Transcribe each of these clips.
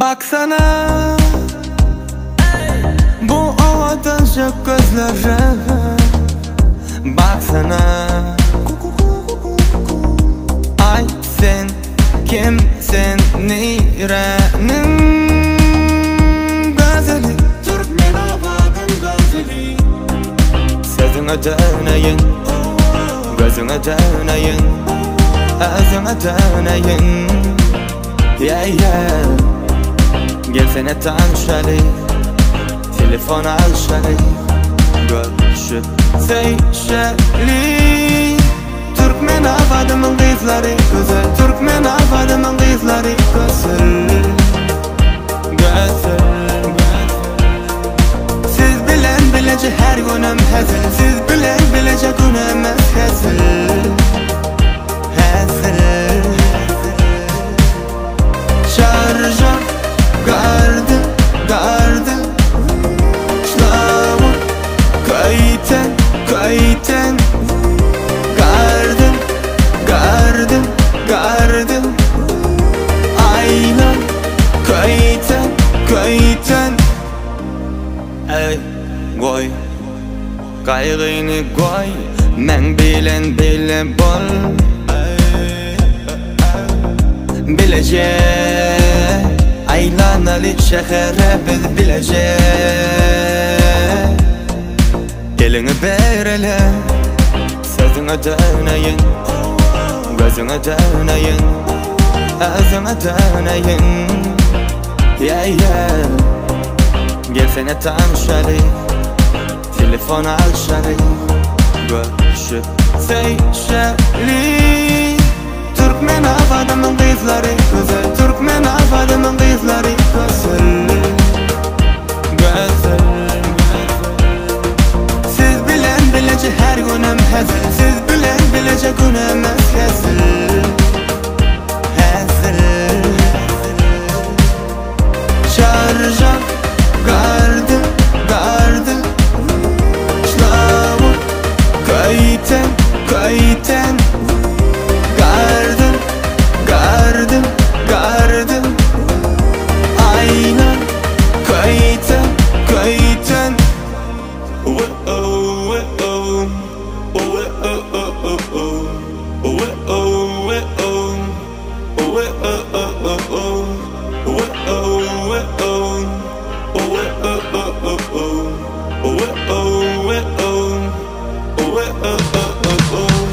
Baksana bu ovada çok gözlere. Baksana ay sen kimsin, Nire'nin gözeli, Türkmen avadın gözeli. Sözüne döneyin, gözüne döneyin, özüne döneyin. Gelsene tanışalım, telefon alışalım, görüşüp sevişelim. Türkmen avadımın kızları güzel, Türkmen avadımın kızları güzel, güzel. Siz bilen bilece her günüm hazır, siz bilen bilece günümüz hazır, hazır. Şarjım gardı, gardı, şlavur kayten, kayten. Gardım, gardım, gardım. Aylan kayten, kayten. Ey goy, kaygını goy, men bilen bile bol. Bilece aylanalı şehre biz bilece. Elini berele, sözüne döneyin, gözüne döneyin, özüne döneyin. Gelsene tanışalım, telefon alışalım, görüşüp sevişelim. Türkmen avadımın kızları güzel, Türkmen avadımın kızları güzel, güzel. Siz bilen bilece her günüm hazır, siz bilen bilece günümüz hazır, hazır. Şarjım gardı, gardı, şlavur kayten, kayten. Gardım, gardım, gardım. Aynen kayten, kayten.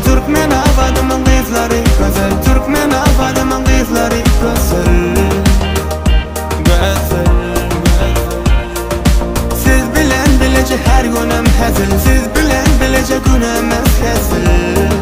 Türkmen avadımın kızları güzel, Türkmen avadımın kızları güzel, güzel. Siz bilen bilece her günüm hazır, siz bilen bilece günümüz hazır.